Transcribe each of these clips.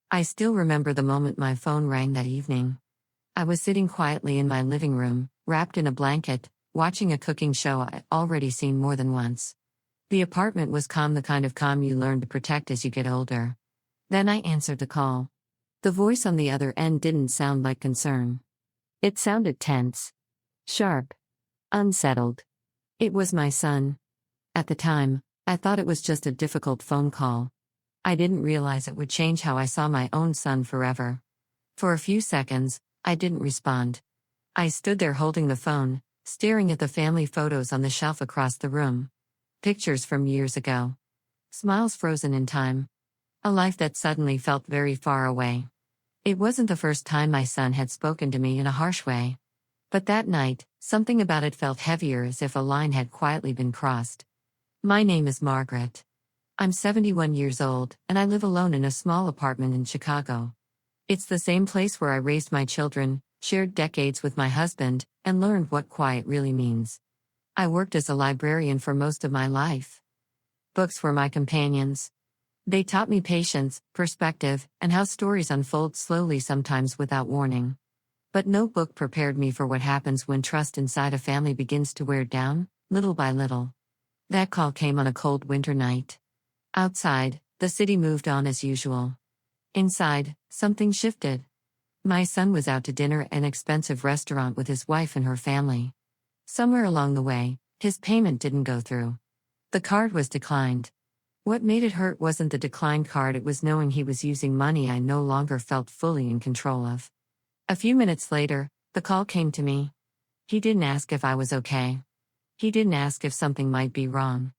I still remember the moment my phone rang that evening. I was sitting quietly in my living room, wrapped in a blanket, watching a cooking show I'd already seen more than once. The apartment was calm, the kind of calm you learn to protect as you get older. Then I answered the call. The voice on the other end didn't sound like concern. It sounded tense, sharp, unsettled. It was my son. At the time, I thought it was just a difficult phone call. I didn't realize it would change how I saw my own son forever. For a few seconds, I didn't respond. I stood there holding the phone, staring at the family photos on the shelf across the room. Pictures from years ago. Smiles frozen in time. A life that suddenly felt very far away. It wasn't the first time my son had spoken to me in a harsh way. But that night, something about it felt heavier, as if a line had quietly been crossed. My name is Margaret. I'm 71 years old, and I live alone in a small apartment in Chicago. It's the same place where I raised my children, shared decades with my husband, and learned what quiet really means. I worked as a librarian for most of my life. Books were my companions. They taught me patience, perspective, and how stories unfold slowly, sometimes without warning. But no book prepared me for what happens when trust inside a family begins to wear down, little by little. That call came on a cold winter night. Outside, the city moved on as usual. Inside, something shifted. My son was out to dinner at an expensive restaurant with his wife and her family. Somewhere along the way, his payment didn't go through. The card was declined. What made it hurt wasn't the declined card, it was knowing he was using money I no longer felt fully in control of. A few minutes later, the call came to me. He didn't ask if I was okay. He didn't ask if something might be wrong.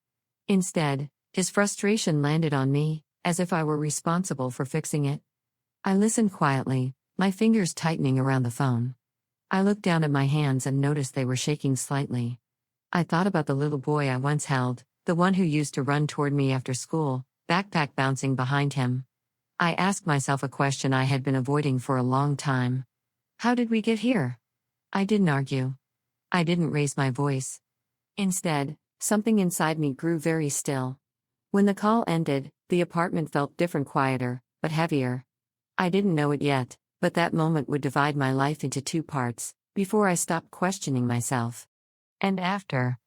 Instead, his frustration landed on me, as if I were responsible for fixing it. I listened quietly, my fingers tightening around the phone. I looked down at my hands and noticed they were shaking slightly. I thought about the little boy I once held, the one who used to run toward me after school, backpack bouncing behind him. I asked myself a question I had been avoiding for a long time. How did we get here? I didn't argue. I didn't raise my voice. Instead, something inside me grew very still. When the call ended, the apartment felt different, quieter, but heavier. I didn't know it yet, but that moment would divide my life into two parts, before I stopped questioning myself. And after.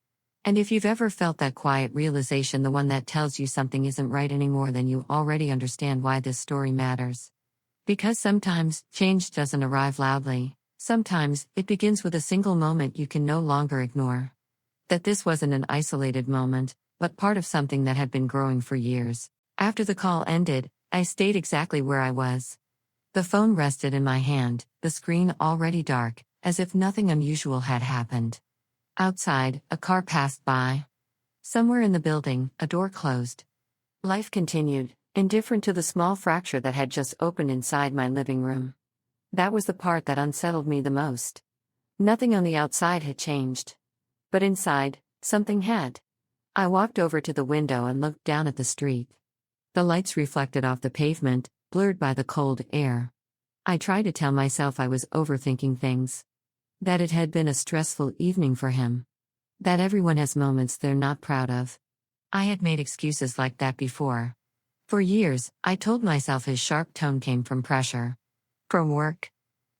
And if you've ever felt that quiet realization, the one that tells you something isn't right anymore, then you already understand why this story matters. Because sometimes, change doesn't arrive loudly. Sometimes, it begins with a single moment you can no longer ignore. That this wasn't an isolated moment, but part of something that had been growing for years. After the call ended, I stayed exactly where I was. The phone rested in my hand, the screen already dark, as if nothing unusual had happened. Outside, a car passed by. Somewhere in the building, a door closed. Life continued, indifferent to the small fracture that had just opened inside my living room. That was the part that unsettled me the most. Nothing on the outside had changed. But inside, something had. I walked over to the window and looked down at the street. The lights reflected off the pavement, blurred by the cold air. I tried to tell myself I was overthinking things. That it had been a stressful evening for him. That everyone has moments they're not proud of. I had made excuses like that before. For years, I told myself his sharp tone came from pressure. From work.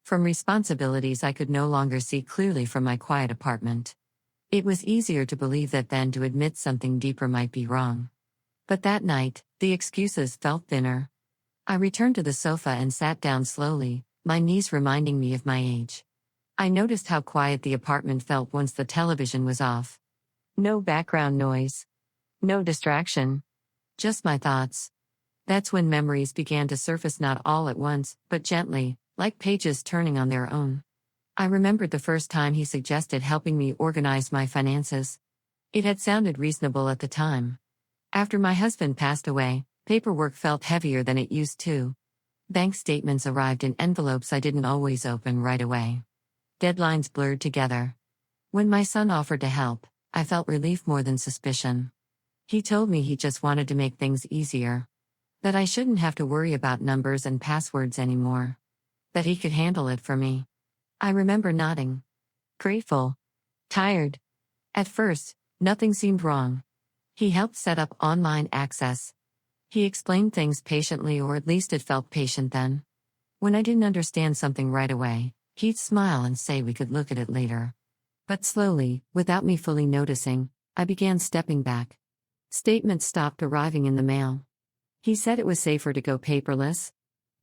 From responsibilities I could no longer see clearly from my quiet apartment. It was easier to believe that than to admit something deeper might be wrong. But that night, the excuses felt thinner. I returned to the sofa and sat down slowly, my knees reminding me of my age. I noticed how quiet the apartment felt once the television was off. No background noise. No distraction. Just my thoughts. That's when memories began to surface, not all at once, but gently, like pages turning on their own. I remembered the first time he suggested helping me organize my finances. It had sounded reasonable at the time. After my husband passed away, paperwork felt heavier than it used to. Bank statements arrived in envelopes I didn't always open right away. Deadlines blurred together. When my son offered to help, I felt relief more than suspicion. He told me he just wanted to make things easier. That I shouldn't have to worry about numbers and passwords anymore. That he could handle it for me. I remember nodding. Grateful. Tired. At first, nothing seemed wrong. He helped set up online access. He explained things patiently, or at least it felt patient then. When I didn't understand something right away, he'd smile and say we could look at it later. But slowly, without me fully noticing, I began stepping back. Statements stopped arriving in the mail. He said it was safer to go paperless.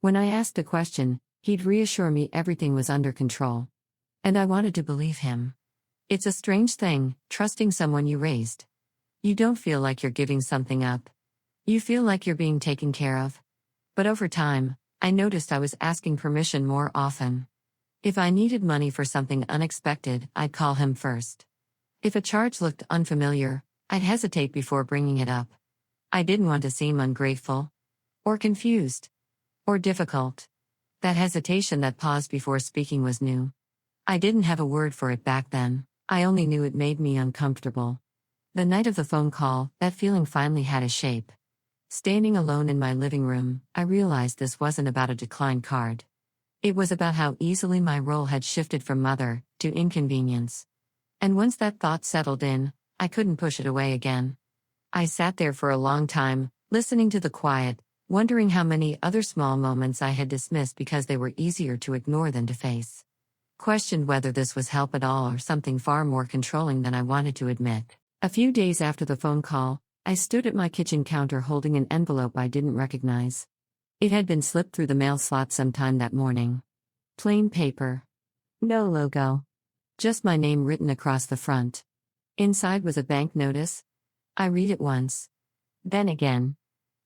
When I asked a question, he'd reassure me everything was under control. And I wanted to believe him. It's a strange thing, trusting someone you raised. You don't feel like you're giving something up. You feel like you're being taken care of. But over time, I noticed I was asking permission more often. If I needed money for something unexpected, I'd call him first. If a charge looked unfamiliar, I'd hesitate before bringing it up. I didn't want to seem ungrateful, or confused, or difficult. That hesitation, that pause before speaking, was new. I didn't have a word for it back then, I only knew it made me uncomfortable. The night of the phone call, that feeling finally had a shape. Standing alone in my living room, I realized this wasn't about a declined card. It was about how easily my role had shifted from mother to inconvenience. And once that thought settled in, I couldn't push it away again. I sat there for a long time, listening to the quiet, wondering how many other small moments I had dismissed because they were easier to ignore than to face. Questioned whether this was help at all or something far more controlling than I wanted to admit. A few days after the phone call, I stood at my kitchen counter holding an envelope I didn't recognize. It had been slipped through the mail slot sometime that morning. Plain paper. No logo. Just my name written across the front. Inside was a bank notice. I read it once. Then again.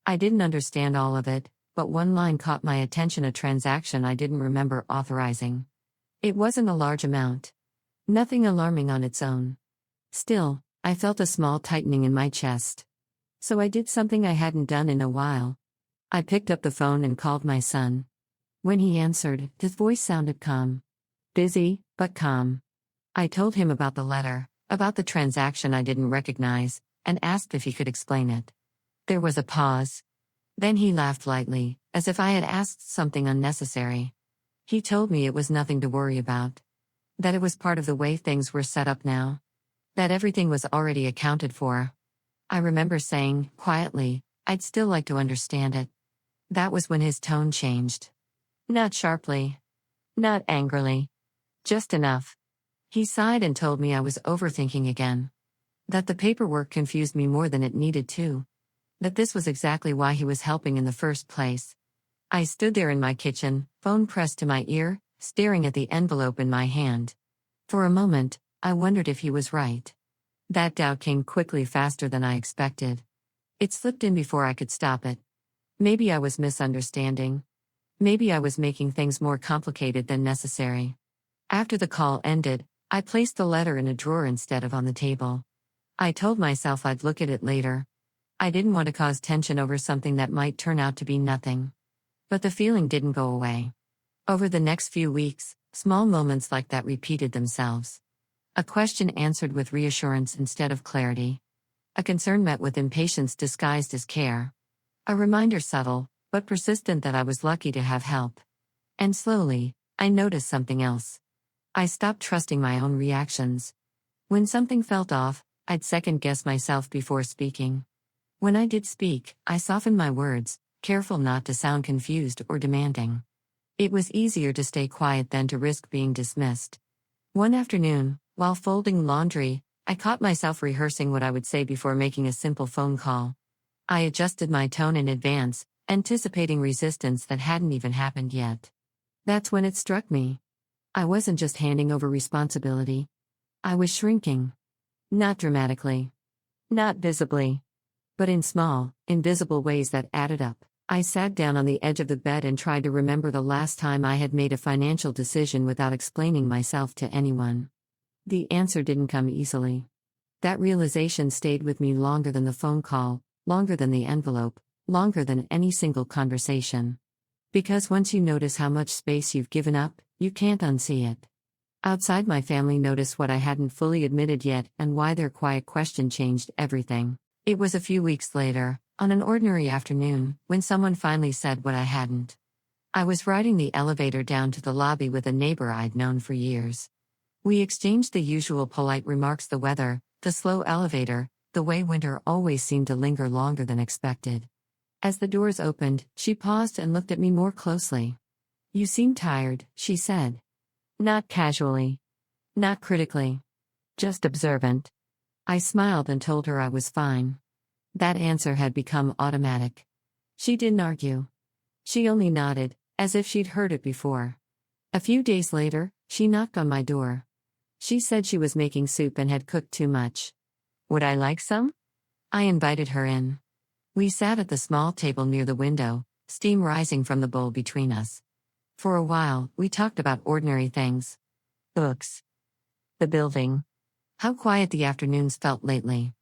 I didn't understand all of it, but one line caught my attention: a transaction I didn't remember authorizing. It wasn't a large amount. Nothing alarming on its own. Still, I felt a small tightening in my chest. So I did something I hadn't done in a while. I picked up the phone and called my son. When he answered, his voice sounded calm. Busy, but calm. I told him about the letter, about the transaction I didn't recognize, and asked if he could explain it. There was a pause. Then he laughed lightly, as if I had asked something unnecessary. He told me it was nothing to worry about. That it was part of the way things were set up now. That everything was already accounted for. I remember saying, quietly, I'd still like to understand it. That was when his tone changed. Not sharply. Not angrily. Just enough. He sighed and told me I was overthinking again. That the paperwork confused me more than it needed to. That this was exactly why he was helping in the first place. I stood there in my kitchen, phone pressed to my ear, staring at the envelope in my hand. For a moment, I wondered if he was right. That doubt came quickly, faster than I expected. It slipped in before I could stop it. Maybe I was misunderstanding. Maybe I was making things more complicated than necessary. After the call ended, I placed the letter in a drawer instead of on the table. I told myself I'd look at it later. I didn't want to cause tension over something that might turn out to be nothing. But the feeling didn't go away. Over the next few weeks, small moments like that repeated themselves. A question answered with reassurance instead of clarity. A concern met with impatience disguised as care. A reminder, subtle, but persistent, that I was lucky to have help. And slowly, I noticed something else. I stopped trusting my own reactions. When something felt off, I'd second-guess myself before speaking. When I did speak, I softened my words, careful not to sound confused or demanding. It was easier to stay quiet than to risk being dismissed. One afternoon, while folding laundry, I caught myself rehearsing what I would say before making a simple phone call. I adjusted my tone in advance, anticipating resistance that hadn't even happened yet. That's when it struck me. I wasn't just handing over responsibility. I was shrinking. Not dramatically. Not visibly. But in small, invisible ways that added up. I sat down on the edge of the bed and tried to remember the last time I had made a financial decision without explaining myself to anyone. The answer didn't come easily. That realization stayed with me longer than the phone call, longer than the envelope, longer than any single conversation. Because once you notice how much space you've given up, you can't unsee it. Outside, my family noticed what I hadn't fully admitted yet, and why their quiet question changed everything. It was a few weeks later, on an ordinary afternoon, when someone finally said what I hadn't. I was riding the elevator down to the lobby with a neighbor I'd known for years. We exchanged the usual polite remarks: the weather, the slow elevator, the way winter always seemed to linger longer than expected. As the doors opened, she paused and looked at me more closely. "You seem tired," she said. Not casually. Not critically. Just observant. I smiled and told her I was fine. That answer had become automatic. She didn't argue. She only nodded, as if she'd heard it before. A few days later, she knocked on my door. She said she was making soup and had cooked too much. Would I like some? I invited her in. We sat at the small table near the window, steam rising from the bowl between us. For a while, we talked about ordinary things. Books. The building. How quiet the afternoons felt lately.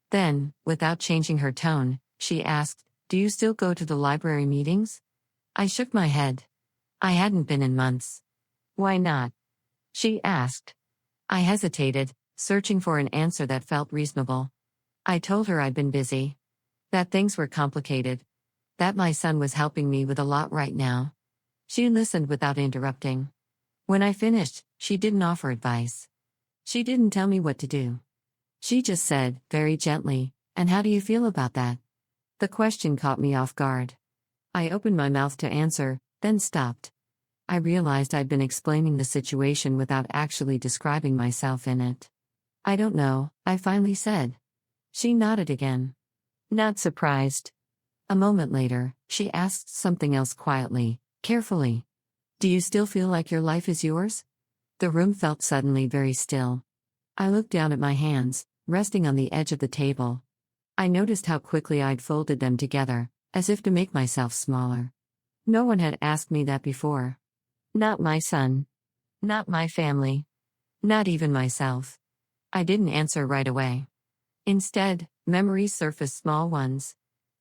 Then, without changing her tone, she asked, "Do you still go to the library meetings?" I shook my head. I hadn't been in months. "Why not?" she asked. I hesitated, searching for an answer that felt reasonable. I told her I'd been busy. That things were complicated. That my son was helping me with a lot right now. She listened without interrupting. When I finished, she didn't offer advice. She didn't tell me what to do. She just said, very gently, "And how do you feel about that?" The question caught me off guard. I opened my mouth to answer, then stopped. I realized I'd been explaining the situation without actually describing myself in it. "I don't know," I finally said. She nodded again. Not surprised. A moment later, she asked something else quietly, carefully. "Do you still feel like your life is yours?" The room felt suddenly very still. I looked down at my hands, resting on the edge of the table. I noticed how quickly I'd folded them together, as if to make myself smaller. No one had asked me that before. Not my son. Not my family. Not even myself. I didn't answer right away. Instead, memories surfaced, small ones.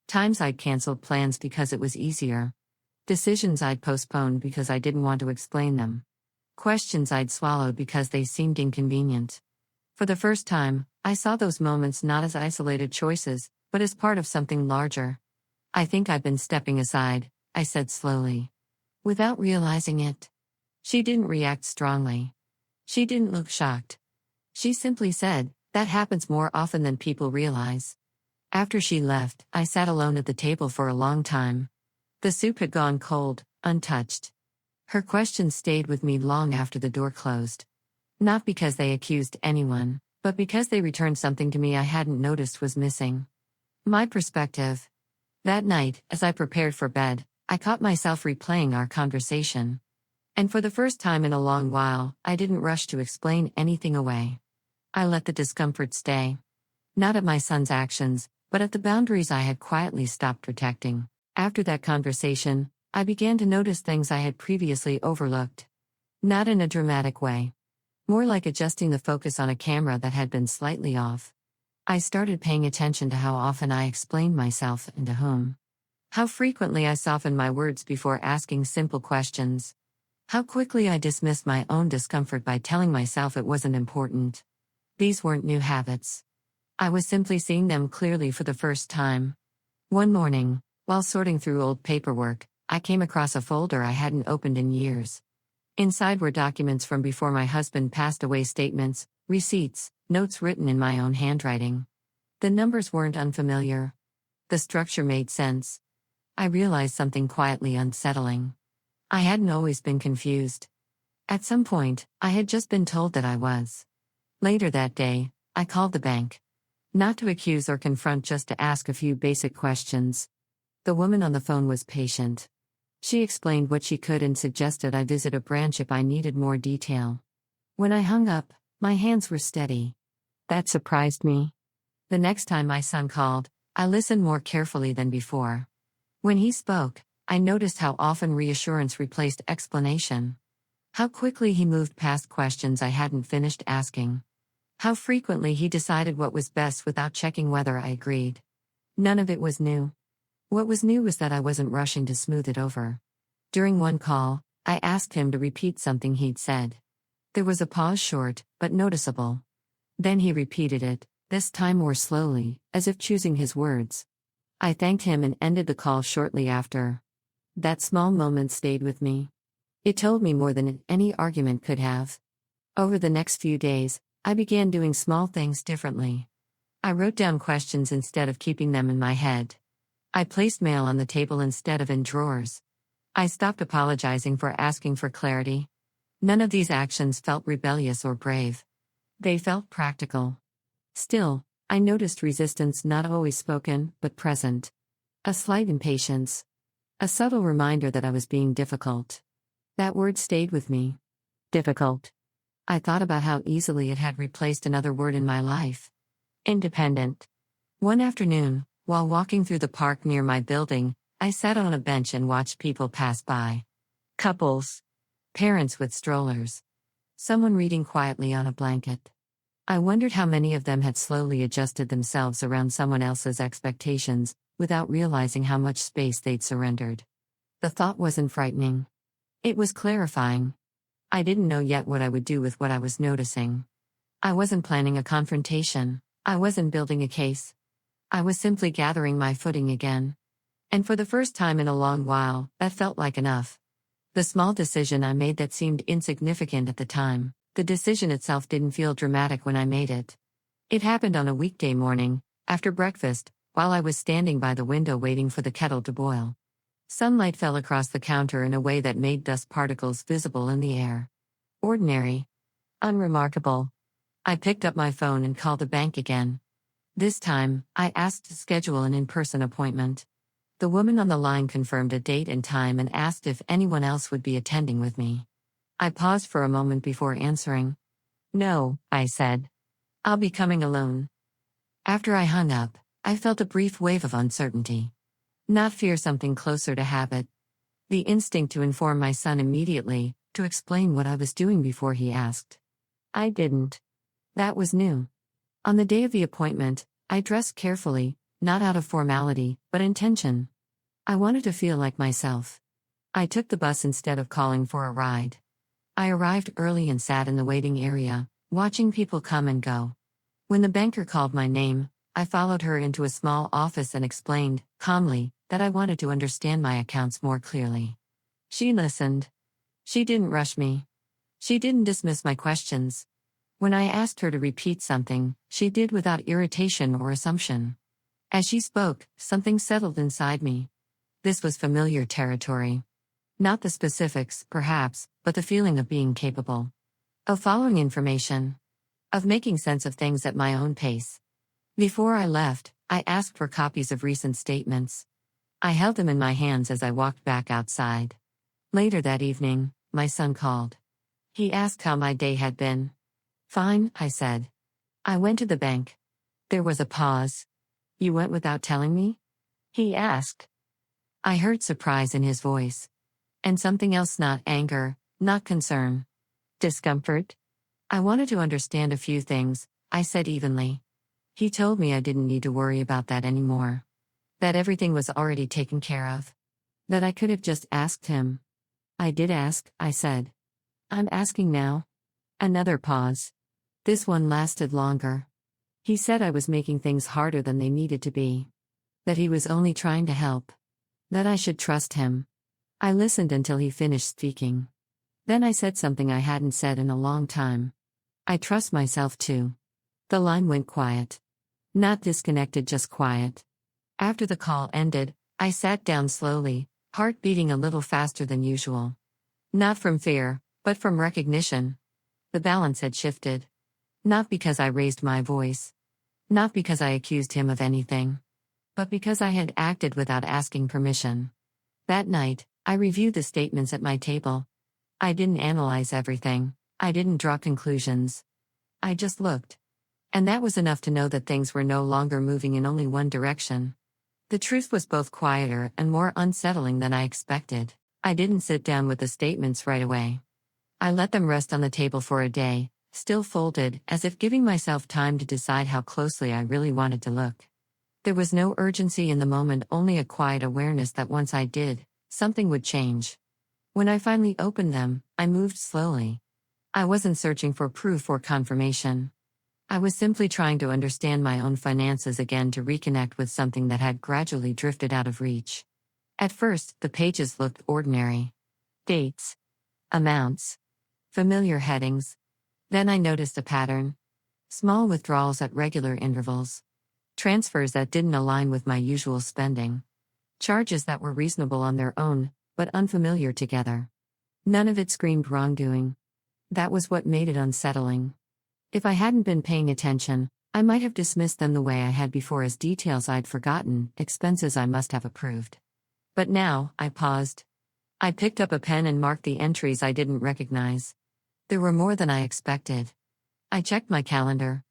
Times I'd canceled plans because it was easier. Decisions I'd postponed because I didn't want to explain them. Questions I'd swallowed because they seemed inconvenient. For the first time, I saw those moments not as isolated choices, but as part of something larger. "I think I've been stepping aside," I said slowly. Without realizing it. She didn't react strongly. She didn't look shocked. She simply said, "That happens more often than people realize." After she left, I sat alone at the table for a long time. The soup had gone cold, untouched. Her questions stayed with me long after the door closed. Not because they accused anyone, but because they returned something to me I hadn't noticed was missing. My perspective. That night, as I prepared for bed, I caught myself replaying our conversation. And for the first time in a long while, I didn't rush to explain anything away. I let the discomfort stay. Not at my son's actions, but at the boundaries I had quietly stopped protecting. After that conversation, I began to notice things I had previously overlooked. Not in a dramatic way. More like adjusting the focus on a camera that had been slightly off. I started paying attention to how often I explained myself and to whom. How frequently I softened my words before asking simple questions. How quickly I dismissed my own discomfort by telling myself it wasn't important. These weren't new habits. I was simply seeing them clearly for the first time. One morning, while sorting through old paperwork, I came across a folder I hadn't opened in years. Inside were documents from before my husband passed away, statements, receipts, notes written in my own handwriting. The numbers weren't unfamiliar. The structure made sense. I realized something quietly unsettling. I hadn't always been confused. At some point, I had just been told that I was. Later that day, I called the bank. Not to accuse or confront, just to ask a few basic questions. The woman on the phone was patient. She explained what she could and suggested I visit a branch if I needed more detail. When I hung up, my hands were steady. That surprised me. The next time my son called, I listened more carefully than before. When he spoke, I noticed how often reassurance replaced explanation. How quickly he moved past questions I hadn't finished asking. How frequently he decided what was best without checking whether I agreed. None of it was new. What was new was that I wasn't rushing to smooth it over. During one call, I asked him to repeat something he'd said. There was a pause, short, but noticeable. Then he repeated it, this time more slowly, as if choosing his words. I thanked him and ended the call shortly after. That small moment stayed with me. It told me more than any argument could have. Over the next few days, I began doing small things differently. I wrote down questions instead of keeping them in my head. I placed mail on the table instead of in drawers. I stopped apologizing for asking for clarity. None of these actions felt rebellious or brave. They felt practical. Still, I noticed resistance not always spoken, but present. A slight impatience. A subtle reminder that I was being difficult. That word stayed with me. Difficult. I thought about how easily it had replaced another word in my life. Independent. One afternoon, while walking through the park near my building, I sat on a bench and watched people pass by. Couples. Parents with strollers. Someone reading quietly on a blanket. I wondered how many of them had slowly adjusted themselves around someone else's expectations, without realizing how much space they'd surrendered. The thought wasn't frightening. It was clarifying. I didn't know yet what I would do with what I was noticing. I wasn't planning a confrontation. I wasn't building a case. I was simply gathering my footing again. And for the first time in a long while, that felt like enough. The small decision I made that seemed insignificant at the time, the decision itself didn't feel dramatic when I made it. It happened on a weekday morning, after breakfast, while I was standing by the window waiting for the kettle to boil. Sunlight fell across the counter in a way that made dust particles visible in the air. Ordinary. Unremarkable. I picked up my phone and called the bank again. This time, I asked to schedule an in-person appointment. The woman on the line confirmed a date and time and asked if anyone else would be attending with me. I paused for a moment before answering. No, I said. I'll be coming alone. After I hung up, I felt a brief wave of uncertainty. Not fear, something closer to habit. The instinct to inform my son immediately, to explain what I was doing before he asked. I didn't. That was new. On the day of the appointment, I dressed carefully, not out of formality, but intention. I wanted to feel like myself. I took the bus instead of calling for a ride. I arrived early and sat in the waiting area, watching people come and go. When the banker called my name, I followed her into a small office and explained, calmly, that I wanted to understand my accounts more clearly. She listened. She didn't rush me. She didn't dismiss my questions. When I asked her to repeat something, she did without irritation or assumption. As she spoke, something settled inside me. This was familiar territory. Not the specifics, perhaps, but the feeling of being capable. Of following information. Of making sense of things at my own pace. Before I left, I asked for copies of recent statements. I held them in my hands as I walked back outside. Later that evening, my son called. He asked how my day had been. Fine, I said. I went to the bank. There was a pause. You went without telling me? He asked. I heard surprise in his voice. And something else, not anger, not concern. Discomfort? I wanted to understand a few things, I said evenly. He told me I didn't need to worry about that anymore. That everything was already taken care of. That I could have just asked him. I did ask, I said. I'm asking now. Another pause. This one lasted longer. He said I was making things harder than they needed to be. That he was only trying to help. That I should trust him. I listened until he finished speaking. Then I said something I hadn't said in a long time. I trust myself too. The line went quiet. Not disconnected, just quiet. After the call ended, I sat down slowly, heart beating a little faster than usual. Not from fear, but from recognition. The balance had shifted. Not because I raised my voice. Not because I accused him of anything. But because I had acted without asking permission. That night, I reviewed the statements at my table. I didn't analyze everything. I didn't draw conclusions. I just looked. And that was enough to know that things were no longer moving in only one direction. The truth was both quieter and more unsettling than I expected. I didn't sit down with the statements right away. I let them rest on the table for a day, still folded, as if giving myself time to decide how closely I really wanted to look. There was no urgency in the moment, only a quiet awareness that once I did, something would change. When I finally opened them, I moved slowly. I wasn't searching for proof or confirmation. I was simply trying to understand my own finances again, to reconnect with something that had gradually drifted out of reach. At first, the pages looked ordinary. Dates. Amounts. Familiar headings. Then I noticed a pattern. Small withdrawals at regular intervals. Transfers that didn't align with my usual spending. Charges that were reasonable on their own, but unfamiliar together. None of it screamed wrongdoing. That was what made it unsettling. If I hadn't been paying attention, I might have dismissed them the way I had before as details I'd forgotten, expenses I must have approved. But now, I paused. I picked up a pen and marked the entries I didn't recognize. There were more than I expected. I checked my calendar.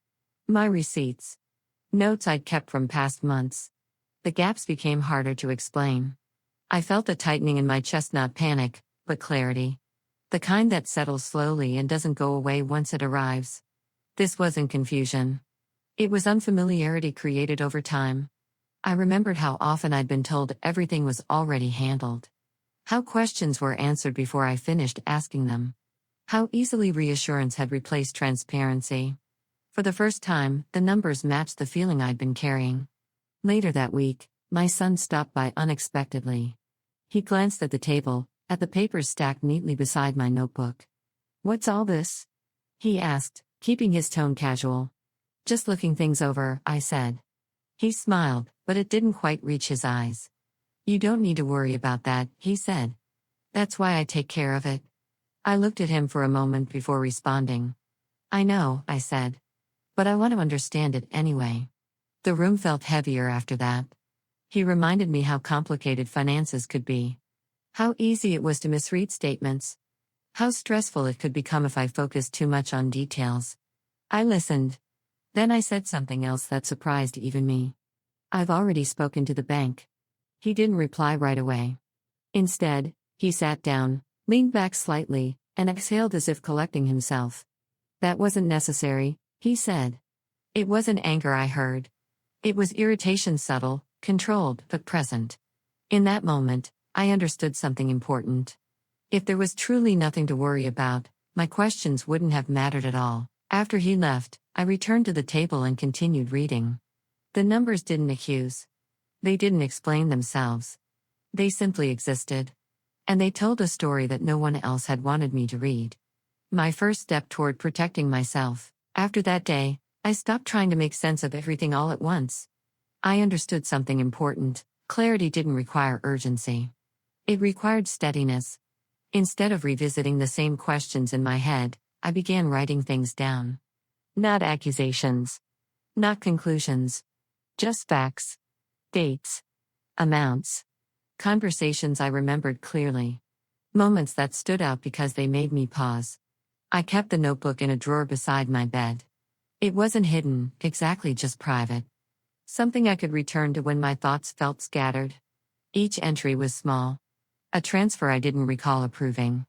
My receipts. Notes I'd kept from past months. The gaps became harder to explain. I felt a tightening in my chest, not panic, but clarity. The kind that settles slowly and doesn't go away once it arrives. This wasn't confusion. It was unfamiliarity created over time. I remembered how often I'd been told everything was already handled. How questions were answered before I finished asking them. How easily reassurance had replaced transparency. For the first time, the numbers matched the feeling I'd been carrying. Later that week, my son stopped by unexpectedly. He glanced at the table, at the papers stacked neatly beside my notebook. "What's all this?" he asked, keeping his tone casual. "Just looking things over," I said. He smiled, but it didn't quite reach his eyes. "You don't need to worry about that," he said. "That's why I take care of it." I looked at him for a moment before responding. "I know," I said. "But I want to understand it anyway." The room felt heavier after that. He reminded me how complicated finances could be. How easy it was to misread statements. How stressful it could become if I focused too much on details. I listened. Then I said something else that surprised even me. "I've already spoken to the bank." He didn't reply right away. Instead, he sat down, leaned back slightly, and exhaled as if collecting himself. "That wasn't necessary," he said. It wasn't anger I heard. It was irritation, subtle, controlled, but present. In that moment, I understood something important. If there was truly nothing to worry about, my questions wouldn't have mattered at all. After he left, I returned to the table and continued reading. The numbers didn't accuse. They didn't explain themselves. They simply existed. And they told a story that no one else had wanted me to read. My first step toward protecting myself. After that day, I stopped trying to make sense of everything all at once. I understood something important. Clarity didn't require urgency. It required steadiness. Instead of revisiting the same questions in my head, I began writing things down. Not accusations. Not conclusions. Just facts. Dates. Amounts. Conversations I remembered clearly. Moments that stood out because they made me pause. I kept the notebook in a drawer beside my bed. It wasn't hidden, exactly, just private. Something I could return to when my thoughts felt scattered. Each entry was small. A transfer I didn't recall approving.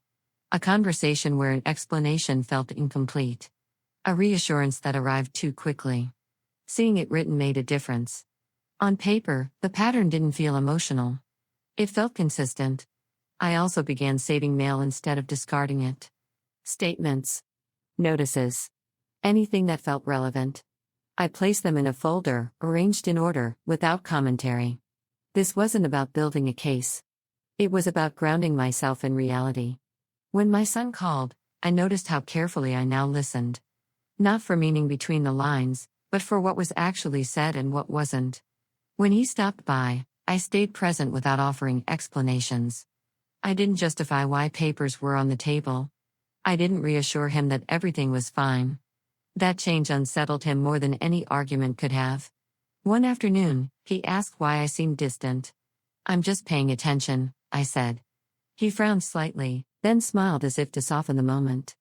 A conversation where an explanation felt incomplete. A reassurance that arrived too quickly. Seeing it written made a difference. On paper, the pattern didn't feel emotional. It felt consistent. I also began saving mail instead of discarding it. Statements. Notices. Anything that felt relevant. I placed them in a folder, arranged in order, without commentary. This wasn't about building a case. It was about grounding myself in reality. When my son called, I noticed how carefully I now listened. Not for meaning between the lines, but for what was actually said and what wasn't. When he stopped by, I stayed present without offering explanations. I didn't justify why papers were on the table. I didn't reassure him that everything was fine. That change unsettled him more than any argument could have. One afternoon, he asked why I seemed distant. "I'm just paying attention," I said. He frowned slightly, then smiled as if to soften the moment.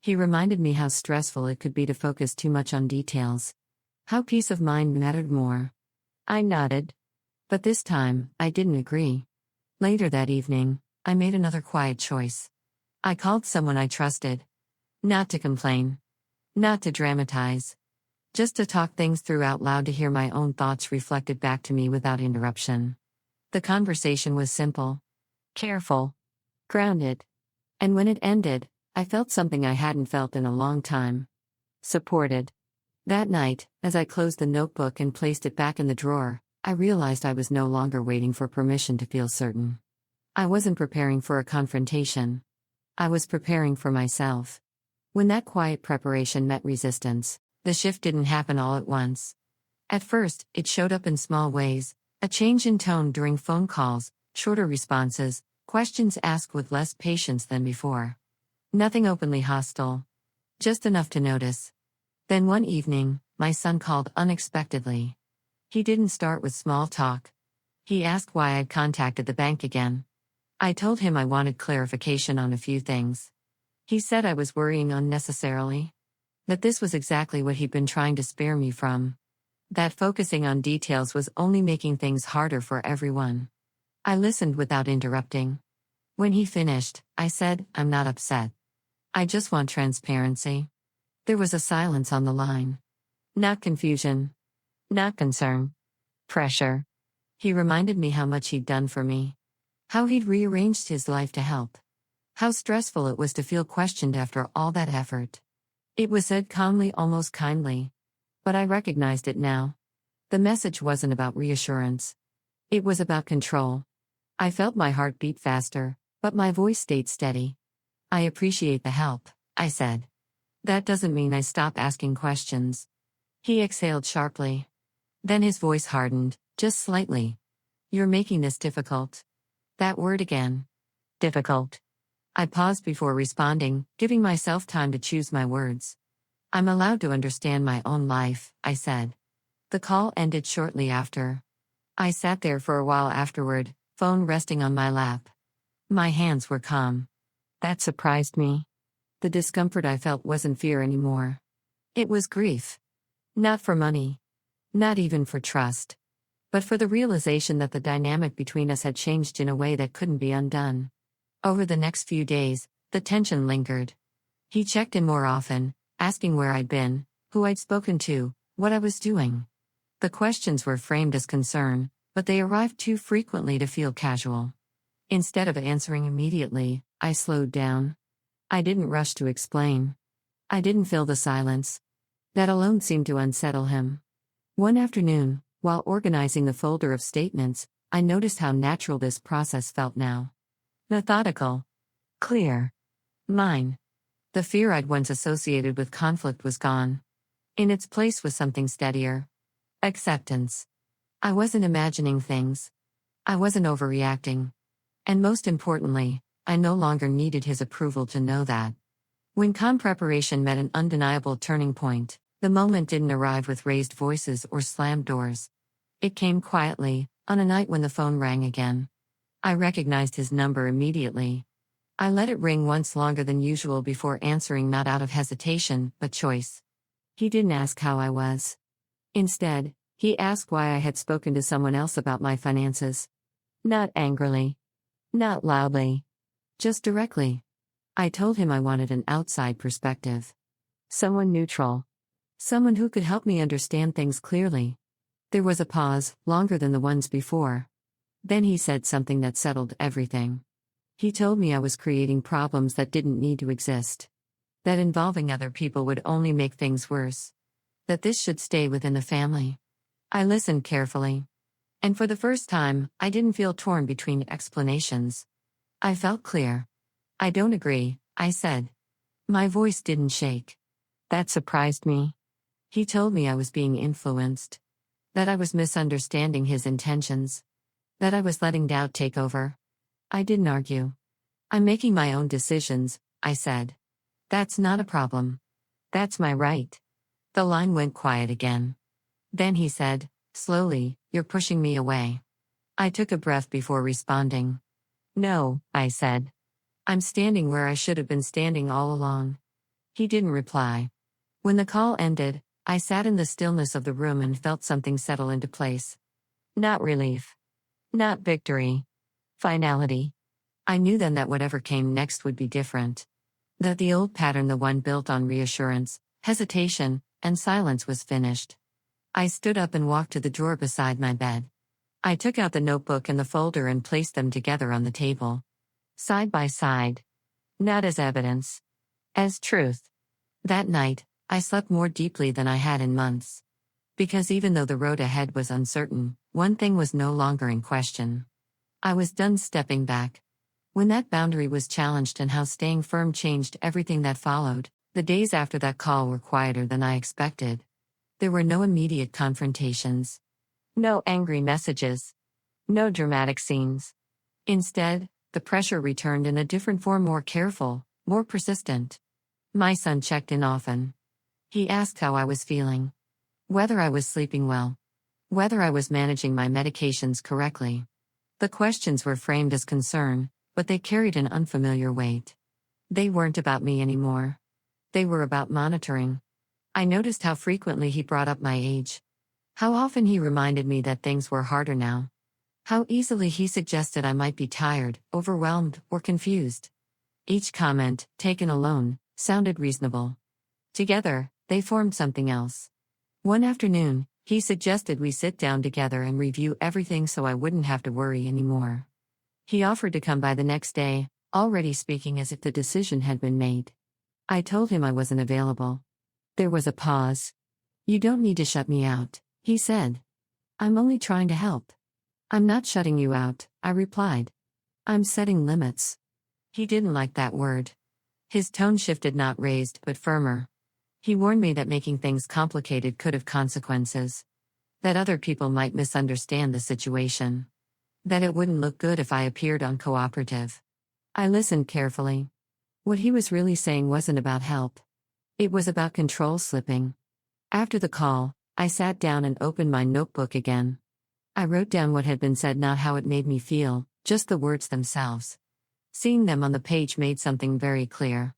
He reminded me how stressful it could be to focus too much on details. How peace of mind mattered more. I nodded. But this time, I didn't agree. Later that evening, I made another quiet choice. I called someone I trusted. Not to complain. Not to dramatize. Just to talk things through out loud, to hear my own thoughts reflected back to me without interruption. The conversation was simple. Careful. Grounded. And when it ended, I felt something I hadn't felt in a long time. Supported. That night, as I closed the notebook and placed it back in the drawer, I realized I was no longer waiting for permission to feel certain. I wasn't preparing for a confrontation. I was preparing for myself. When that quiet preparation met resistance, the shift didn't happen all at once. At first, it showed up in small ways, A change in tone during phone calls, shorter responses, questions asked with less patience than before. Nothing openly hostile. Just enough to notice. Then one evening, my son called unexpectedly. He didn't start with small talk. He asked why I'd contacted the bank again. I told him I wanted clarification on a few things. He said I was worrying unnecessarily. That this was exactly what he'd been trying to spare me from. That focusing on details was only making things harder for everyone. I listened without interrupting. When he finished, I said, I'm not upset. I just want transparency. There was a silence on the line. Not confusion. Not concern. Pressure. He reminded me how much he'd done for me. How he'd rearranged his life to help. How stressful it was to feel questioned after all that effort. It was said calmly, almost kindly. But I recognized it now. The message wasn't about reassurance. It was about control. I felt my heart beat faster, but my voice stayed steady. I appreciate the help, I said. That doesn't mean I stop asking questions. He exhaled sharply. Then his voice hardened, just slightly. You're making this difficult. That word again. Difficult. I paused before responding, giving myself time to choose my words. I'm allowed to understand my own life, I said. The call ended shortly after. I sat there for a while afterward, phone resting on my lap. My hands were calm. That surprised me. The discomfort I felt wasn't fear anymore. It was grief. Not for money. Not even for trust. But for the realization that the dynamic between us had changed in a way that couldn't be undone. Over the next few days, the tension lingered. He checked in more often, asking where I'd been, who I'd spoken to, what I was doing. The questions were framed as concern, but they arrived too frequently to feel casual. Instead of answering immediately, I slowed down. I didn't rush to explain. I didn't fill the silence. That alone seemed to unsettle him. One afternoon, while organizing the folder of statements, I noticed how natural this process felt now. Methodical. Clear. Mine. The fear I'd once associated with conflict was gone. In its place was something steadier. Acceptance. I wasn't imagining things. I wasn't overreacting. And most importantly, I no longer needed his approval to know that. When preparation met an undeniable turning point, the moment didn't arrive with raised voices or slammed doors. It came quietly, on a night when the phone rang again. I recognized his number immediately. I let it ring once longer than usual before answering, not out of hesitation, but choice. He didn't ask how I was. Instead, he asked why I had spoken to someone else about my finances. Not angrily. Not loudly. Just directly. I told him I wanted an outside perspective. Someone neutral. Someone who could help me understand things clearly. There was a pause, longer than the ones before. Then he said something that settled everything. He told me I was creating problems that didn't need to exist. That involving other people would only make things worse. That this should stay within the family. I listened carefully. And for the first time, I didn't feel torn between explanations. I felt clear. I don't agree, I said. My voice didn't shake. That surprised me. He told me I was being influenced. That I was misunderstanding his intentions. That I was letting doubt take over. I didn't argue. I'm making my own decisions, I said. That's not a problem. That's my right. The line went quiet again. Then he said, slowly, you're pushing me away. I took a breath before responding. No, I said. I'm standing where I should have been standing all along. He didn't reply. When the call ended, I sat in the stillness of the room and felt something settle into place. Not relief. Not victory. Finality. I knew then that whatever came next would be different. That the old pattern, the one built on reassurance, hesitation, and silence, was finished. I stood up and walked to the drawer beside my bed. I took out the notebook and the folder and placed them together on the table. Side by side. Not as evidence. As truth. That night, I slept more deeply than I had in months. Because even though the road ahead was uncertain, one thing was no longer in question. I was done stepping back. When that boundary was challenged and how staying firm changed everything that followed, the days after that call were quieter than I expected. There were no immediate confrontations. No angry messages. No dramatic scenes. Instead, the pressure returned in a different form, more careful, more persistent. My son checked in often. He asked how I was feeling. Whether I was sleeping well. Whether I was managing my medications correctly. The questions were framed as concern, but they carried an unfamiliar weight. They weren't about me anymore. They were about monitoring. I noticed how frequently he brought up my age. How often he reminded me that things were harder now. How easily he suggested I might be tired, overwhelmed, or confused. Each comment, taken alone, sounded reasonable. Together, they formed something else. One afternoon, he suggested we sit down together and review everything so I wouldn't have to worry anymore. He offered to come by the next day, already speaking as if the decision had been made. I told him I wasn't available. There was a pause. "You don't need to shut me out," he said. "I'm only trying to help." "I'm not shutting you out," I replied. "I'm setting limits." He didn't like that word. His tone shifted, not raised, but firmer. He warned me that making things complicated could have consequences. That other people might misunderstand the situation. That it wouldn't look good if I appeared uncooperative. I listened carefully. What he was really saying wasn't about help. It was about control slipping. After the call, I sat down and opened my notebook again. I wrote down what had been said, not how it made me feel, just the words themselves. Seeing them on the page made something very clear.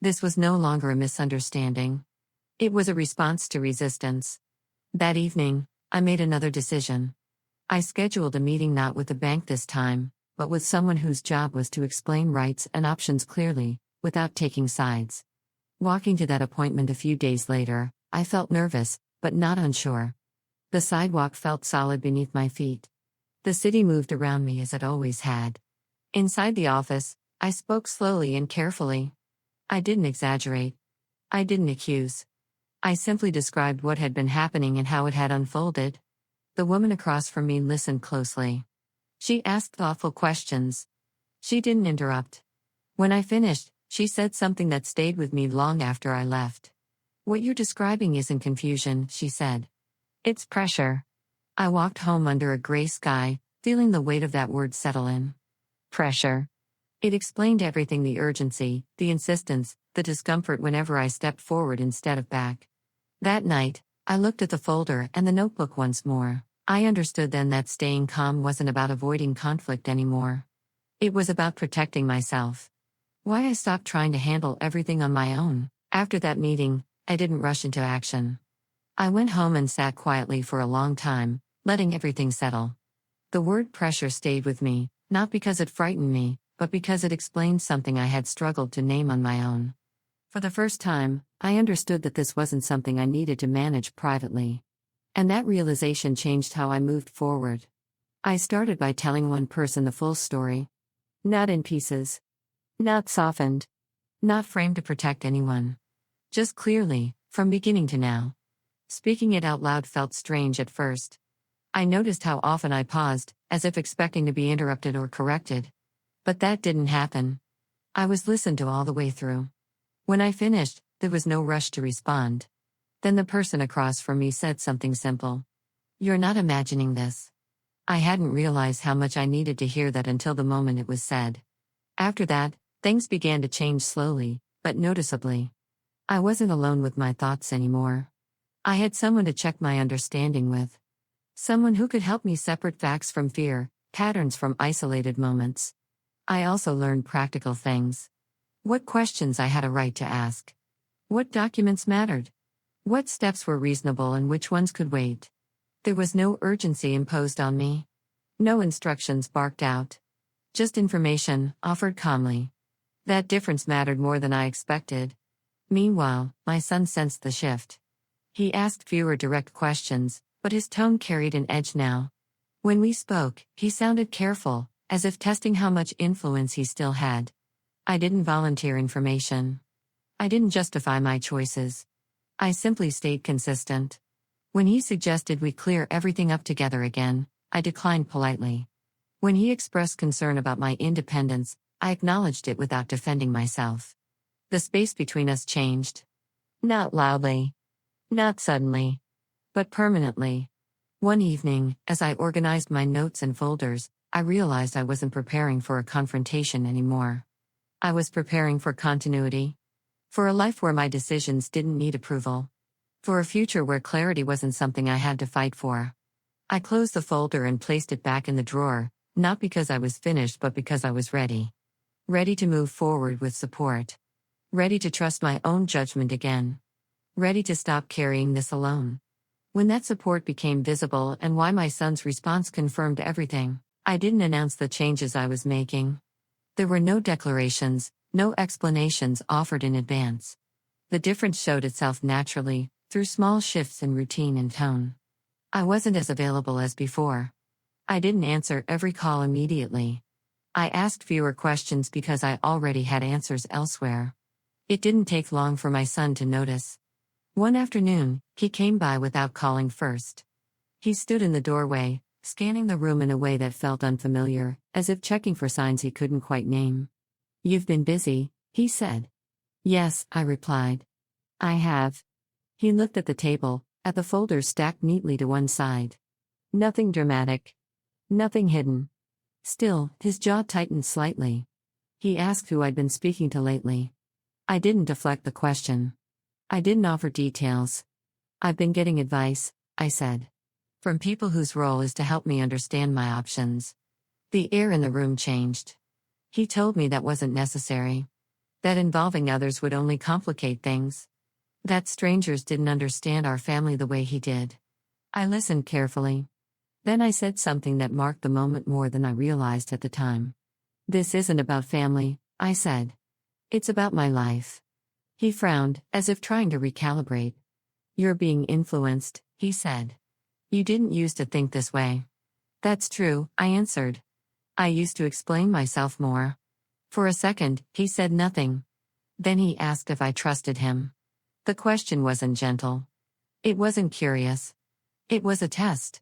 This was no longer a misunderstanding. It was a response to resistance. That evening, I made another decision. I scheduled a meeting, not with the bank this time, but with someone whose job was to explain rights and options clearly, without taking sides. Walking to that appointment a few days later, I felt nervous, but not unsure. The sidewalk felt solid beneath my feet. The city moved around me as it always had. Inside the office, I spoke slowly and carefully. I didn't exaggerate. I didn't accuse. I simply described what had been happening and how it had unfolded. The woman across from me listened closely. She asked thoughtful questions. She didn't interrupt. When I finished, she said something that stayed with me long after I left. "What you're describing isn't confusion," she said. "It's pressure." I walked home under a gray sky, feeling the weight of that word settle in. Pressure. It explained everything: the urgency, the insistence, the discomfort whenever I stepped forward instead of back. That night, I looked at the folder and the notebook once more. I understood then that staying calm wasn't about avoiding conflict anymore. It was about protecting myself. Why I stopped trying to handle everything on my own. After that meeting, I didn't rush into action. I went home and sat quietly for a long time, letting everything settle. The word pressure stayed with me, not because it frightened me, but because it explained something I had struggled to name on my own. For the first time, I understood that this wasn't something I needed to manage privately. And that realization changed how I moved forward. I started by telling one person the full story. Not in pieces. Not softened. Not framed to protect anyone. Just clearly, from beginning to now. Speaking it out loud felt strange at first. I noticed how often I paused, as if expecting to be interrupted or corrected. But that didn't happen. I was listened to all the way through. When I finished, there was no rush to respond. Then the person across from me said something simple. "You're not imagining this." I hadn't realized how much I needed to hear that until the moment it was said. After that, things began to change slowly, but noticeably. I wasn't alone with my thoughts anymore. I had someone to check my understanding with. Someone who could help me separate facts from fear, patterns from isolated moments. I also learned practical things. What questions I had a right to ask. What documents mattered. What steps were reasonable and which ones could wait. There was no urgency imposed on me. No instructions barked out. Just information, offered calmly. That difference mattered more than I expected. Meanwhile, my son sensed the shift. He asked fewer direct questions, but his tone carried an edge now. When we spoke, he sounded careful, as if testing how much influence he still had. I didn't volunteer information. I didn't justify my choices. I simply stayed consistent. When he suggested we clear everything up together again, I declined politely. When he expressed concern about my independence, I acknowledged it without defending myself. The space between us changed. Not loudly. Not suddenly. But permanently. One evening, as I organized my notes and folders, I realized I wasn't preparing for a confrontation anymore. I was preparing for continuity. For a life where my decisions didn't need approval. For a future where clarity wasn't something I had to fight for. I closed the folder and placed it back in the drawer, not because I was finished but because I was ready. Ready to move forward with support. Ready to trust my own judgment again. Ready to stop carrying this alone. When that support became visible and why my son's response confirmed everything, I didn't announce the changes I was making. There were no declarations, no explanations offered in advance. The difference showed itself naturally, through small shifts in routine and tone. I wasn't as available as before. I didn't answer every call immediately. I asked fewer questions because I already had answers elsewhere. It didn't take long for my son to notice. One afternoon, he came by without calling first. He stood in the doorway, scanning the room in a way that felt unfamiliar, as if checking for signs he couldn't quite name. "You've been busy," he said. "Yes," I replied. "I have." He looked at the table, at the folders stacked neatly to one side. Nothing dramatic. Nothing hidden. Still, his jaw tightened slightly. He asked who I'd been speaking to lately. I didn't deflect the question. I didn't offer details. "I've been getting advice," I said. "From people whose role is to help me understand my options." The air in the room changed. He told me that wasn't necessary. That involving others would only complicate things. That strangers didn't understand our family the way he did. I listened carefully. Then I said something that marked the moment more than I realized at the time. "This isn't about family," I said. "It's about my life." He frowned, as if trying to recalibrate. "You're being influenced," he said. "You didn't used to think this way." "That's true," I answered. "I used to explain myself more." For a second, he said nothing. Then he asked if I trusted him. The question wasn't gentle. It wasn't curious. It was a test.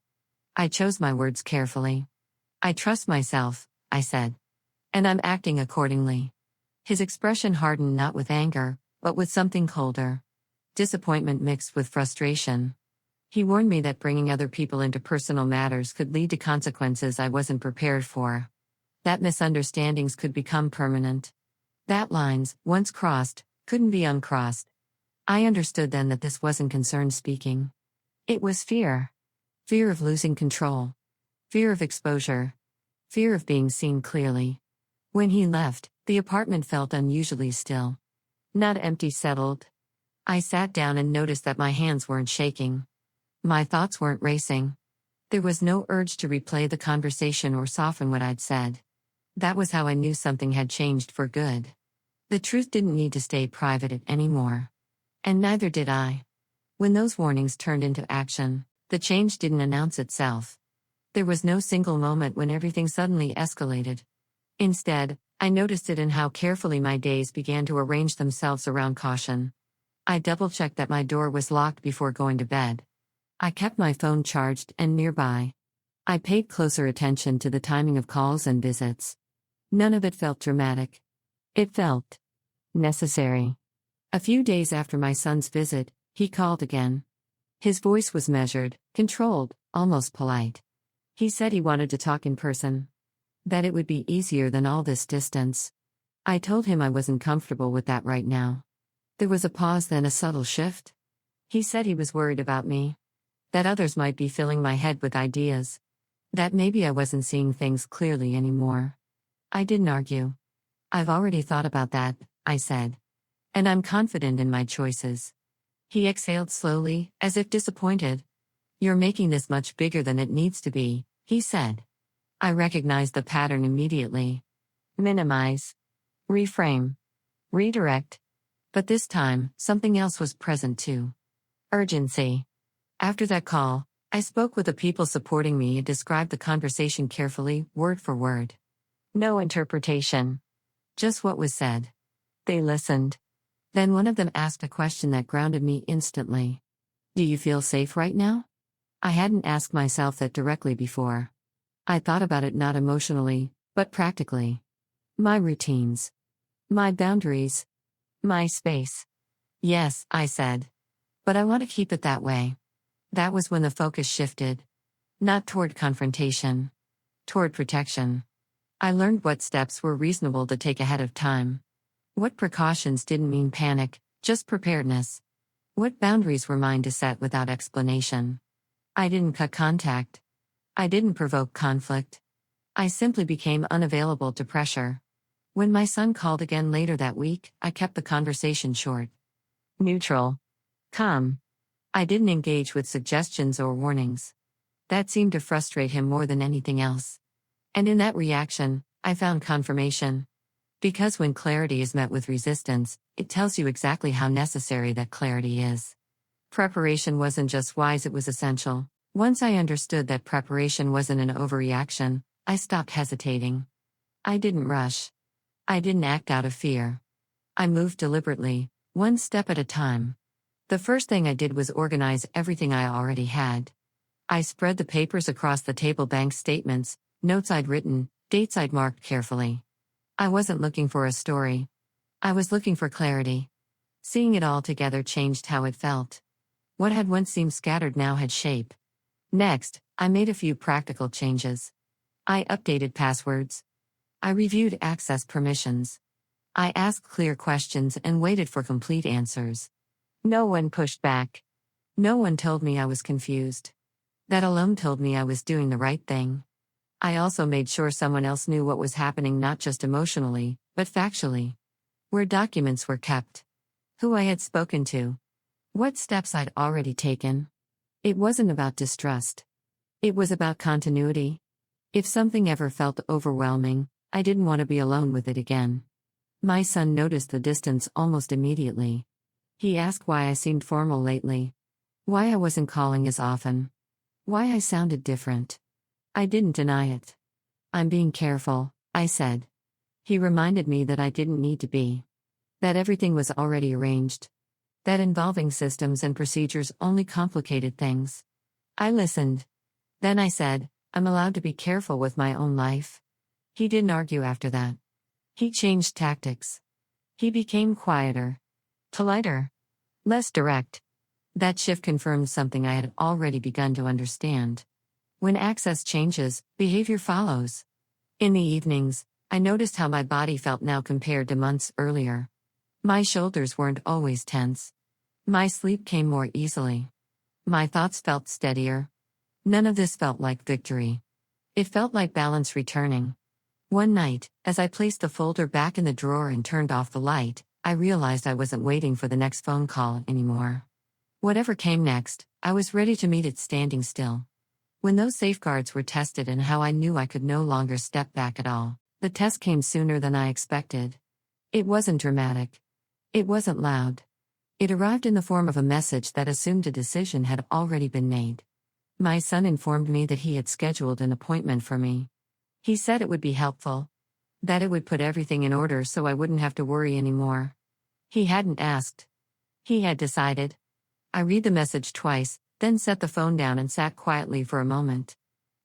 I chose my words carefully. "I trust myself," I said. "And I'm acting accordingly." His expression hardened not with anger, but with something colder. Disappointment mixed with frustration. He warned me that bringing other people into personal matters could lead to consequences I wasn't prepared for. That misunderstandings could become permanent. That lines, once crossed, couldn't be uncrossed. I understood then that this wasn't concern speaking. It was fear. Fear of losing control. Fear of exposure. Fear of being seen clearly. When he left, the apartment felt unusually still. Not empty, settled. I sat down and noticed that my hands weren't shaking. My thoughts weren't racing. There was no urge to replay the conversation or soften what I'd said. That was how I knew something had changed for good. The truth didn't need to stay private anymore. And neither did I. When those warnings turned into action, the change didn't announce itself. There was no single moment when everything suddenly escalated. Instead, I noticed it in how carefully my days began to arrange themselves around caution. I double-checked that my door was locked before going to bed. I kept my phone charged and nearby. I paid closer attention to the timing of calls and visits. None of it felt dramatic. It felt necessary. A few days after my son's visit, he called again. His voice was measured, controlled, almost polite. He said he wanted to talk in person. That it would be easier than all this distance. I told him I wasn't comfortable with that right now. There was a pause, then a subtle shift. He said he was worried about me. That others might be filling my head with ideas. That maybe I wasn't seeing things clearly anymore. I didn't argue. "I've already thought about that," I said. "And I'm confident in my choices." He exhaled slowly, as if disappointed. "You're making this much bigger than it needs to be," he said. I recognized the pattern immediately. Minimize. Reframe. Redirect. But this time, something else was present too. Urgency. After that call, I spoke with the people supporting me and described the conversation carefully, word for word. No interpretation. Just what was said. They listened. Then one of them asked a question that grounded me instantly. "Do you feel safe right now?" I hadn't asked myself that directly before. I thought about it not emotionally, but practically. My routines. My boundaries. My space. "Yes," I said. "But I want to keep it that way." That was when the focus shifted. Not toward confrontation. Toward protection. I learned what steps were reasonable to take ahead of time. What precautions didn't mean panic, just preparedness. What boundaries were mine to set without explanation. I didn't cut contact. I didn't provoke conflict. I simply became unavailable to pressure. When my son called again later that week, I kept the conversation short. Neutral. Calm. I didn't engage with suggestions or warnings. That seemed to frustrate him more than anything else. And in that reaction, I found confirmation. Because when clarity is met with resistance, it tells you exactly how necessary that clarity is. Preparation wasn't just wise, it was essential. Once I understood that preparation wasn't an overreaction, I stopped hesitating. I didn't rush. I didn't act out of fear. I moved deliberately, one step at a time. The first thing I did was organize everything I already had. I spread the papers across the table: bank statements, notes I'd written, dates I'd marked carefully. I wasn't looking for a story. I was looking for clarity. Seeing it all together changed how it felt. What had once seemed scattered now had shape. Next, I made a few practical changes. I updated passwords. I reviewed access permissions. I asked clear questions and waited for complete answers. No one pushed back. No one told me I was confused. That alone told me I was doing the right thing. I also made sure someone else knew what was happening, not just emotionally, but factually. Where documents were kept. Who I had spoken to. What steps I'd already taken. It wasn't about distrust. It was about continuity. If something ever felt overwhelming, I didn't want to be alone with it again. My son noticed the distance almost immediately. He asked why I seemed formal lately. Why I wasn't calling as often. Why I sounded different. I didn't deny it. I'm being careful, I said. He reminded me that I didn't need to be. That everything was already arranged. That involving systems and procedures only complicated things. I listened. Then I said, I'm allowed to be careful with my own life. He didn't argue after that. He changed tactics. He became quieter. Politer. Less direct. That shift confirmed something I had already begun to understand. When access changes, behavior follows. In the evenings, I noticed how my body felt now compared to months earlier. My shoulders weren't always tense. My sleep came more easily. My thoughts felt steadier. None of this felt like victory. It felt like balance returning. One night, as I placed the folder back in the drawer and turned off the light, I realized I wasn't waiting for the next phone call anymore. Whatever came next, I was ready to meet it standing still. When those safeguards were tested and how I knew I could no longer step back at all, the test came sooner than I expected. It wasn't dramatic. It wasn't loud. It arrived in the form of a message that assumed a decision had already been made. My son informed me that he had scheduled an appointment for me. He said it would be helpful. That it would put everything in order so I wouldn't have to worry anymore. He hadn't asked. He had decided. I read the message twice, then set the phone down and sat quietly for a moment.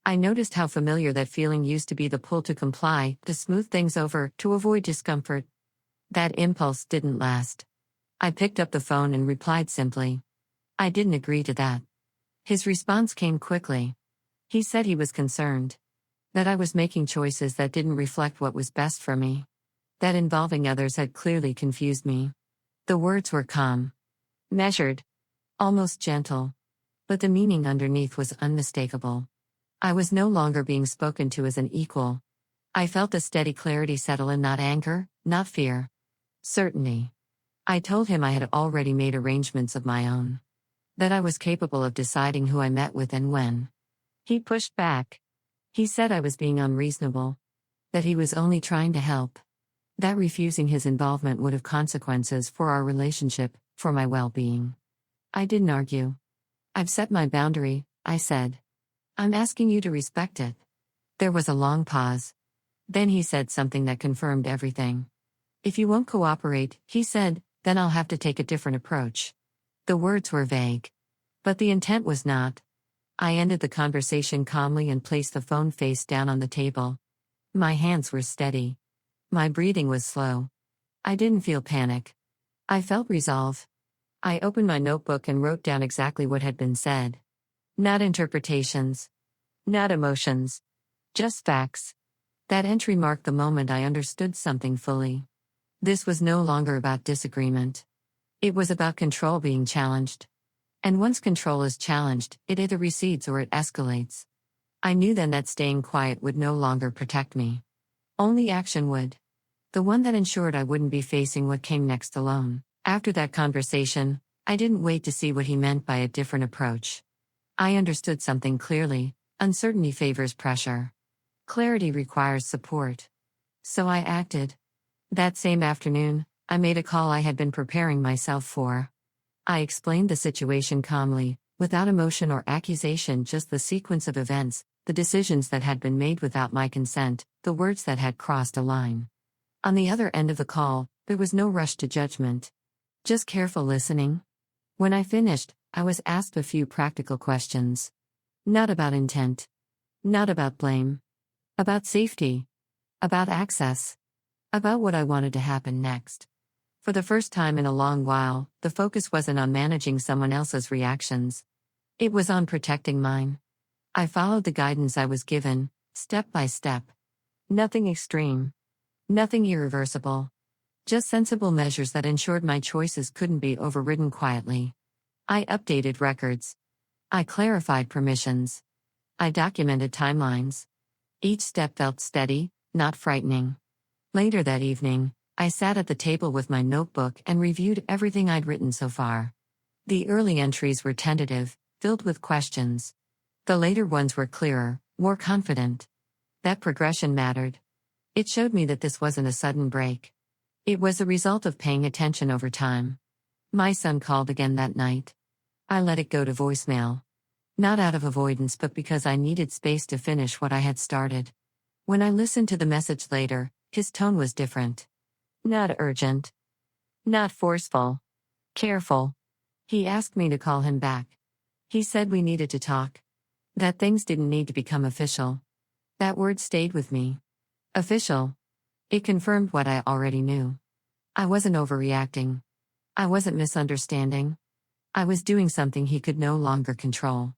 I noticed how familiar that feeling used to be, the pull to comply, to smooth things over, to avoid discomfort. That impulse didn't last. I picked up the phone and replied simply. I didn't agree to that. His response came quickly. He said he was concerned. That I was making choices that didn't reflect what was best for me. That involving others had clearly confused me. The words were calm. Measured. Almost gentle. But the meaning underneath was unmistakable. I was no longer being spoken to as an equal. I felt a steady clarity settle in, not anger, not fear. Certainty. I told him I had already made arrangements of my own. That I was capable of deciding who I met with and when. He pushed back. He said I was being unreasonable. That he was only trying to help. That refusing his involvement would have consequences for our relationship, for my well-being. I didn't argue. I've set my boundary, I said. I'm asking you to respect it. There was a long pause. Then he said something that confirmed everything. If you won't cooperate, he said, then I'll have to take a different approach. The words were vague. But the intent was not. I ended the conversation calmly and placed the phone face down on the table. My hands were steady. My breathing was slow. I didn't feel panic. I felt resolve. I opened my notebook and wrote down exactly what had been said. Not interpretations. Not emotions. Just facts. That entry marked the moment I understood something fully. This was no longer about disagreement. It was about control being challenged. And once control is challenged, it either recedes or it escalates. I knew then that staying quiet would no longer protect me. Only action would. The one that ensured I wouldn't be facing what came next alone. After that conversation, I didn't wait to see what he meant by a different approach. I understood something clearly: uncertainty favors pressure. Clarity requires support. So I acted. That same afternoon, I made a call I had been preparing myself for. I explained the situation calmly, without emotion or accusation, just the sequence of events, the decisions that had been made without my consent, the words that had crossed a line. On the other end of the call, there was no rush to judgment. Just careful listening. When I finished, I was asked a few practical questions. Not about intent. Not about blame. About safety. About access. About what I wanted to happen next. For the first time in a long while, the focus wasn't on managing someone else's reactions. It was on protecting mine. I followed the guidance I was given, step by step. Nothing extreme. Nothing irreversible. Just sensible measures that ensured my choices couldn't be overridden quietly. I updated records. I clarified permissions. I documented timelines. Each step felt steady, not frightening. Later that evening, I sat at the table with my notebook and reviewed everything I'd written so far. The early entries were tentative, filled with questions. The later ones were clearer, more confident. That progression mattered. It showed me that this wasn't a sudden break. It was the result of paying attention over time. My son called again that night. I let it go to voicemail. Not out of avoidance, but because I needed space to finish what I had started. When I listened to the message later, his tone was different. Not urgent. Not forceful. Careful. He asked me to call him back. He said we needed to talk. That things didn't need to become official. That word stayed with me. Official. It confirmed what I already knew. I wasn't overreacting. I wasn't misunderstanding. I was doing something he could no longer control.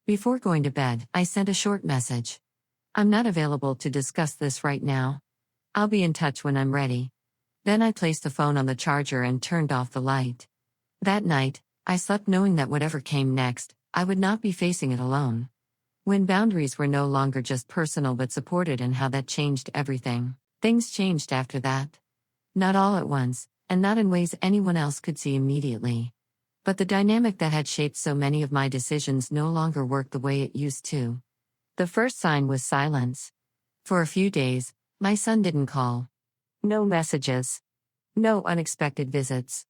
Before going to bed, I sent a short message. I'm not available to discuss this right now. I'll be in touch when I'm ready. Then I placed the phone on the charger and turned off the light. That night, I slept knowing that whatever came next, I would not be facing it alone. When boundaries were no longer just personal but supported, and how that changed everything. Things changed after that. Not all at once, and not in ways anyone else could see immediately. But the dynamic that had shaped so many of my decisions no longer worked the way it used to. The first sign was silence. For a few days, my son didn't call. No messages. No unexpected visits.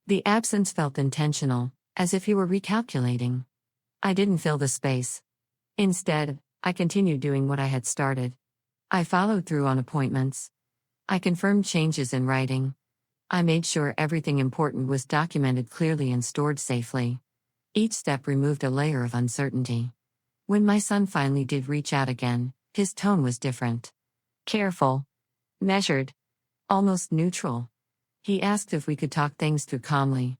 The absence felt intentional, as if he were recalculating. I didn't fill the space. Instead, I continued doing what I had started. I followed through on appointments. I confirmed changes in writing. I made sure everything important was documented clearly and stored safely. Each step removed a layer of uncertainty. When my son finally did reach out again, his tone was different. Careful. Measured. Almost neutral. He asked if we could talk things through calmly.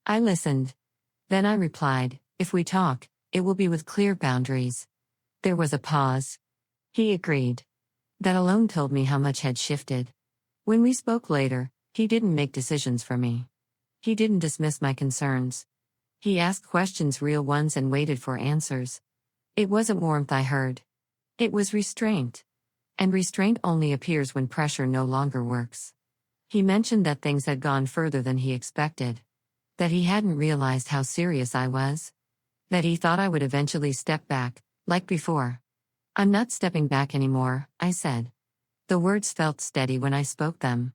I listened. Then I replied, if we talk, it will be with clear boundaries. There was a pause. He agreed. That alone told me how much had shifted. When we spoke later, he didn't make decisions for me. He didn't dismiss my concerns. He asked questions, real ones, and waited for answers. It wasn't warmth I heard. It was restraint. And restraint only appears when pressure no longer works. He mentioned that things had gone further than he expected. That he hadn't realized how serious I was. That he thought I would eventually step back, like before. I'm not stepping back anymore, I said. The words felt steady when I spoke them.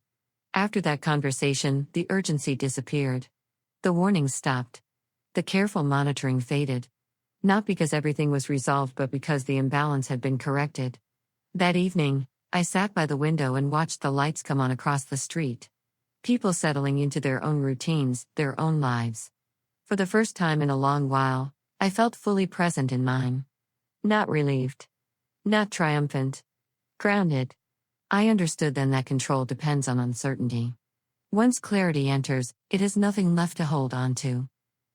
After that conversation, the urgency disappeared. The warnings stopped. The careful monitoring faded. Not because everything was resolved, but because the imbalance had been corrected. That evening, I sat by the window and watched the lights come on across the street. People settling into their own routines, their own lives. For the first time in a long while, I felt fully present in mine. Not relieved. Not triumphant. Grounded. I understood then that control depends on uncertainty. Once clarity enters, it has nothing left to hold on to.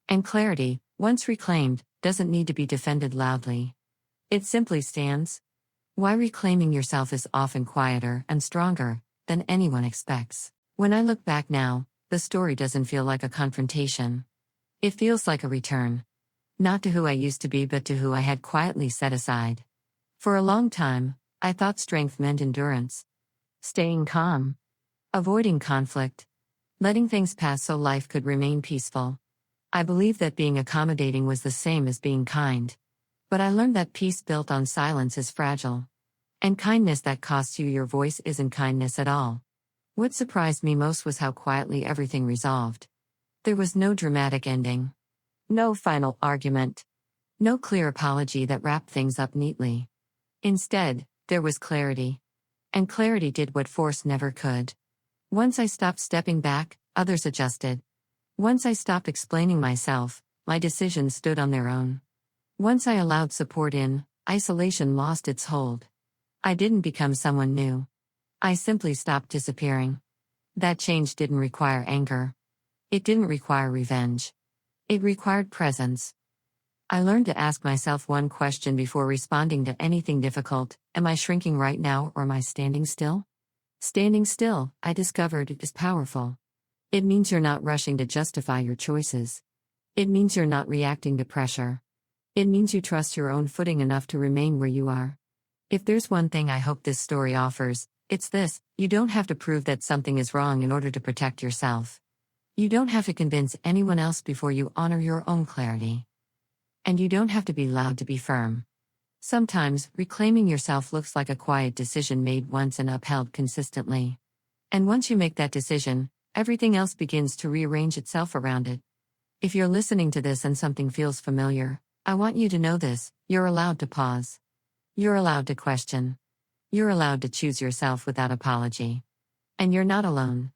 And clarity, once reclaimed, doesn't need to be defended loudly. It simply stands. Why reclaiming yourself is often quieter and stronger than anyone expects. When I look back now, the story doesn't feel like a confrontation. It feels like a return. Not to who I used to be, but to who I had quietly set aside. For a long time, I thought strength meant endurance. Staying calm. Avoiding conflict. Letting things pass so life could remain peaceful. I believed that being accommodating was the same as being kind. But I learned that peace built on silence is fragile. And kindness that costs you your voice isn't kindness at all. What surprised me most was how quietly everything resolved. There was no dramatic ending. No final argument. No clear apology that wrapped things up neatly. Instead, there was clarity. And clarity did what force never could. Once I stopped stepping back, others adjusted. Once I stopped explaining myself, my decisions stood on their own. Once I allowed support in, isolation lost its hold. I didn't become someone new. I simply stopped disappearing. That change didn't require anger. It didn't require revenge. It required presence. I learned to ask myself one question before responding to anything difficult: am I shrinking right now, or am I standing still? Standing still, I discovered, is powerful. It means you're not rushing to justify your choices. It means you're not reacting to pressure. It means you trust your own footing enough to remain where you are. If there's one thing I hope this story offers, it's this: you don't have to prove that something is wrong in order to protect yourself. You don't have to convince anyone else before you honor your own clarity. And you don't have to be loud to be firm. Sometimes, reclaiming yourself looks like a quiet decision made once and upheld consistently. And once you make that decision, everything else begins to rearrange itself around it. If you're listening to this and something feels familiar, I want you to know this: you're allowed to pause. You're allowed to question. You're allowed to choose yourself without apology. And you're not alone.